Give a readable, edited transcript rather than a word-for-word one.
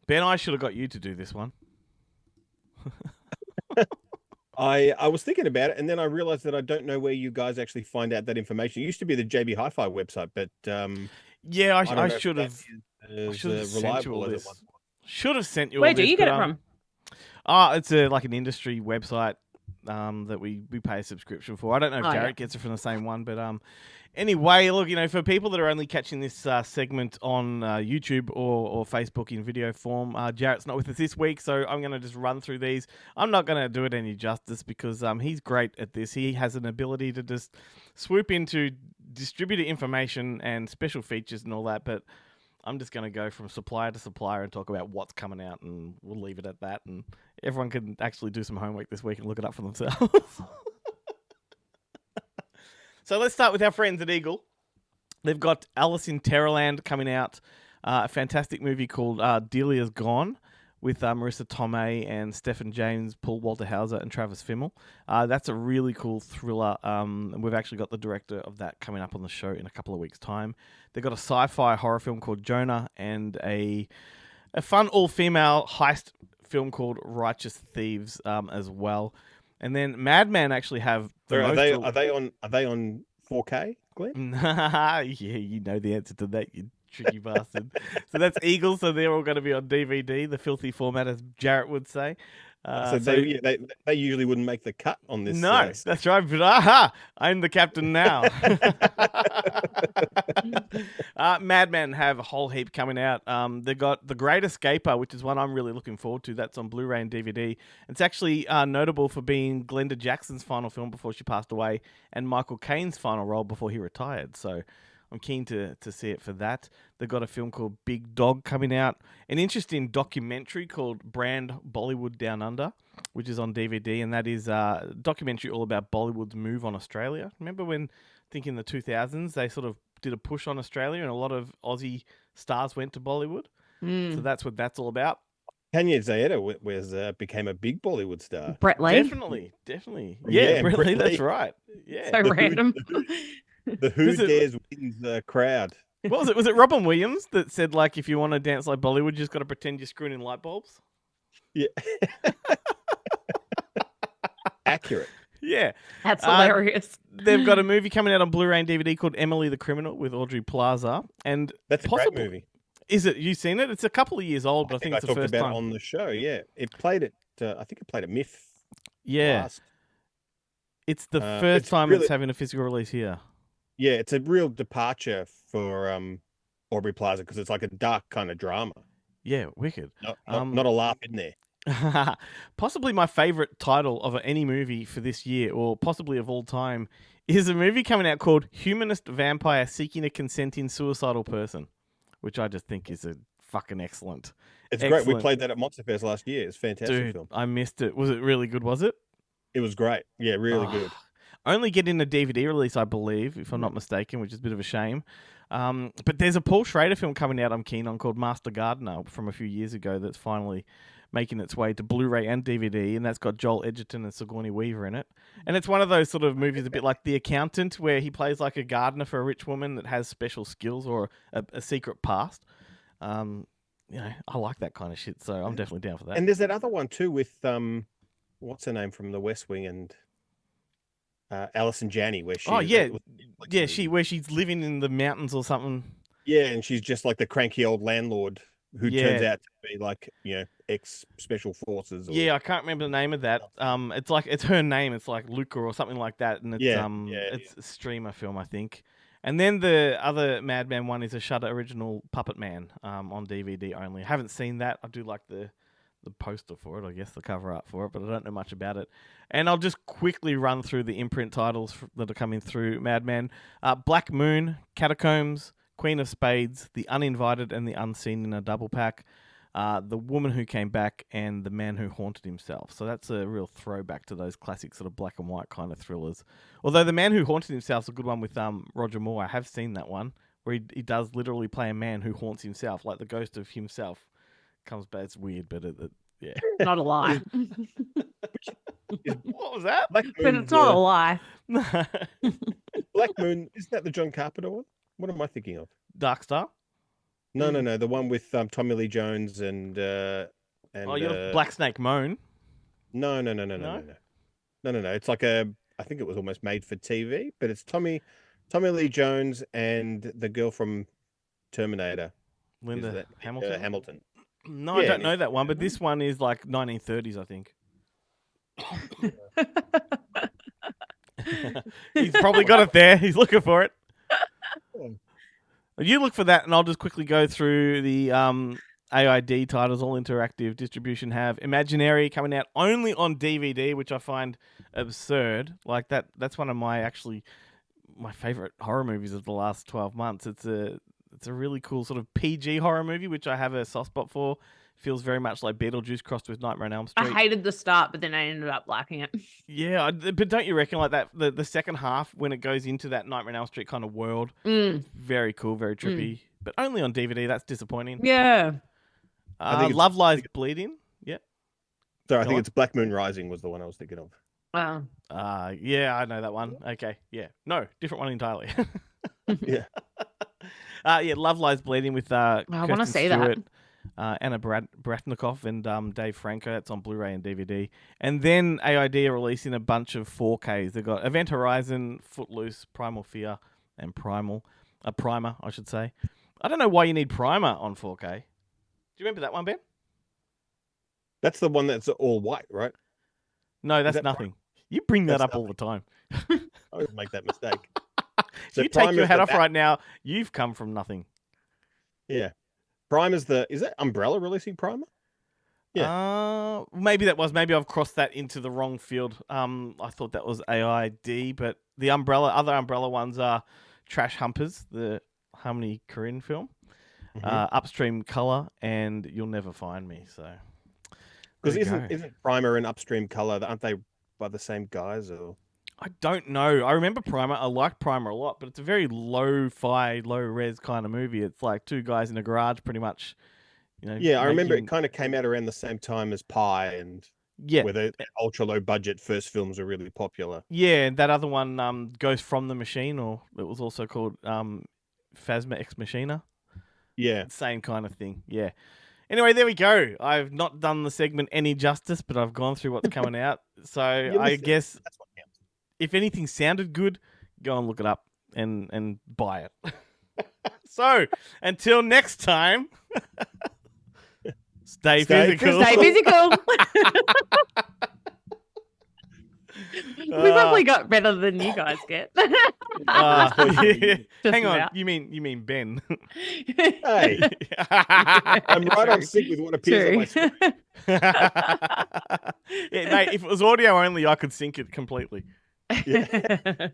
Ben, I should have got you to do this one. I was thinking about it, and then I realized that I don't know where you guys actually find out that information. It used to be the JB Hi-Fi website, but Yeah, I I don't know if should that have. I is should have as sent you all reliable as it this. once was. Should have sent you all Where do this, you but get it from? it's a like an industry website that we pay a subscription for. I don't know if Jarret gets it from the same one, but anyway, look, for people that are only catching this segment on YouTube or Facebook in video form, Jarret's not with us this week, so I'm going to just run through these. I'm not going to do it any justice because he's great at this. He has an ability to just swoop into distributor information and special features and all that, but I'm just going to go from supplier to supplier and talk about what's coming out, and we'll leave it at that. And everyone can actually do some homework this week and look it up for themselves. So let's start with our friends at Eagle. They've got Alice in Terrorland coming out, a fantastic movie called Delia's Gone with Marissa Tomei and Stephen James, Paul Walter Hauser, and Travis Fimmel. That's a really cool thriller, and we've actually got the director of that coming up on the show in a couple of weeks' time. They've got a sci-fi horror film called Jonah and a fun all-female heist film called Righteous Thieves as well. And then Madman actually have Are they on 4K, Glenn? yeah, you know the answer to that, you tricky bastard. So that's Eagle, so they're all going to be on DVD, the filthy format, as Jarret would say. They usually wouldn't make the cut on this. No, that's right. But I'm the captain now. Madman have a whole heap coming out. They got The Great Escaper, which is one I'm really looking forward to. That's on Blu-ray and DVD. It's actually notable for being Glenda Jackson's final film before she passed away, and Michael Caine's final role before he retired. So I'm keen to see it for that. They've got a film called Big Dog coming out. An interesting documentary called Brand Bollywood Down Under, which is on DVD, and that is a documentary all about Bollywood's move on Australia. Remember when, I think in the 2000s, they sort of did a push on Australia and a lot of Aussie stars went to Bollywood? So that's what that's all about. Tanya Zayeda became a big Bollywood star. Brett Lee? Definitely. Yeah, Brett Lee, that's right. Yeah. So random. The Who Dares wins the crowd. What was it? Was it Robin Williams that said, like, if you want to dance like Bollywood, you just got to pretend you're screwing in light bulbs? Yeah. Accurate. Yeah. That's hilarious. They've got a movie coming out on Blu-ray and DVD called Emily the Criminal with Audrey Plaza. And that's a great movie. Is it? You seen it? It's a couple of years old, but I think it's the first time. I talked about it on the show, yeah. It played at, I think it played at MIF. Yeah. It's the first time it's having a physical release here. Yeah, it's a real departure for Aubrey Plaza because it's like a dark kind of drama. Yeah, wicked. Not a laugh in there. Possibly my favorite title of any movie for this year, or possibly of all time, is a movie coming out called Humanist Vampire Seeking a Consenting Suicidal Person, which I just think is a fucking excellent. It's great. We played that at Monster Fest last year. It's a fantastic film. I missed it. Was it really good, was it? It was great. Yeah, really good. Only getting a DVD release, I believe, if I'm not mistaken, which is a bit of a shame. But there's a Paul Schrader film coming out I'm keen on called Master Gardener from a few years ago that's finally making its way to Blu-ray and DVD, and that's got Joel Edgerton and Sigourney Weaver in it. And it's one of those sort of movies a bit like The Accountant, where he plays like a gardener for a rich woman that has special skills or a secret past. I like that kind of shit, so I'm definitely down for that. And there's that other one too with what's her name from The West Wing and Alison Janney, where she where she's living in the mountains or something. Yeah, and she's just like the cranky old landlord who turns out to be like, ex special forces. I can't remember the name of that. It's her name. It's like Luca or something like that, and it's a streamer film, I think. And then the other Madman one is a Shudder original Puppet Man on DVD only. I haven't seen that. I do like the poster for it, I guess, the cover art for it, but I don't know much about it. And I'll just quickly run through the imprint titles that are coming through Madman. Black Moon, Catacombs, Queen of Spades, The Uninvited and the Unseen in a double pack, The Woman Who Came Back, and The Man Who Haunted Himself. So that's a real throwback to those classic sort of black and white kind of thrillers. Although The Man Who Haunted Himself is a good one with Roger Moore. I have seen that one, where he does literally play a man who haunts himself, like the ghost of himself. Comes back. It's weird, but yeah. Not a lie. What was that? But it's not a lie. Black Moon, isn't that the John Carpenter one? What am I thinking of? Dark Star? No. The one with Tommy Lee Jones and you're Black Snake Moan. No. It's like I think it was almost made for TV, but it's Tommy Lee Jones and the girl from Terminator, Linda Hamilton. Hamilton. No, I don't know that one, but this one is like 1930s, I think. He's probably got it there. He's looking for it. You look for that, and I'll just quickly go through the AID titles. All interactive distribution have Imaginary coming out only on DVD, which I find absurd. Like that's one of my favorite horror movies of the last 12 months. It's a really cool sort of PG horror movie, which I have a soft spot for. Feels very much like Beetlejuice crossed with Nightmare on Elm Street. I hated the start, but then I ended up liking it. Yeah, but don't you reckon like that the second half when it goes into that Nightmare on Elm Street kind of world, very cool, very trippy, but only on DVD. That's disappointing. Yeah. Love Lies Bleeding. Yeah. Sorry, I think it's Black Moon Rising was the one I was thinking of. Wow. Yeah, I know that one. Okay, yeah, no, different one entirely. Yeah. Love Lies Bleeding with I want to see that. Anna Bratnikoff and Dave Franco. That's on Blu-ray and DVD. And then AID are releasing a bunch of 4Ks. They've got Event Horizon, Footloose, Primal Fear, and Primer, I should say. I don't know why you need Primer on 4K. Do you remember that one, Ben? That's the one that's all white, right? No, that's nothing. You bring that up all the time. I would make that mistake. So you take your hat off right now. You've come from nothing. Yeah. Prime is that Umbrella releasing Primer? Yeah. Maybe maybe I've crossed that into the wrong field. I thought that was AID, but the other Umbrella ones are Trash Humpers, the Harmony Korine film, Upstream Color, and You'll Never Find Me. So, because isn't Primer and Upstream Color, aren't they by the same guys? Or I don't know. I remember Primer. I like Primer a lot, but it's a very low-fi, low-res kind of movie. It's like two guys in a garage, pretty much. I remember it kind of came out around the same time as Pi, and where the ultra-low budget first films are really popular. Yeah, and that other one, Ghost from the Machine, or it was also called Phasma Ex Machina. Yeah, same kind of thing. Yeah. Anyway, there we go. I've not done the segment any justice, but I've gone through what's coming out. So I guess that's what counts. If anything sounded good, go and look it up and buy it. So, until next time, stay physical. Stay physical. We probably got better than you guys get. Hang on, you mean Ben? Hey, I'm right on sync with what appears on my screen. Yeah, mate, if it was audio only, I could sync it completely. Yeah.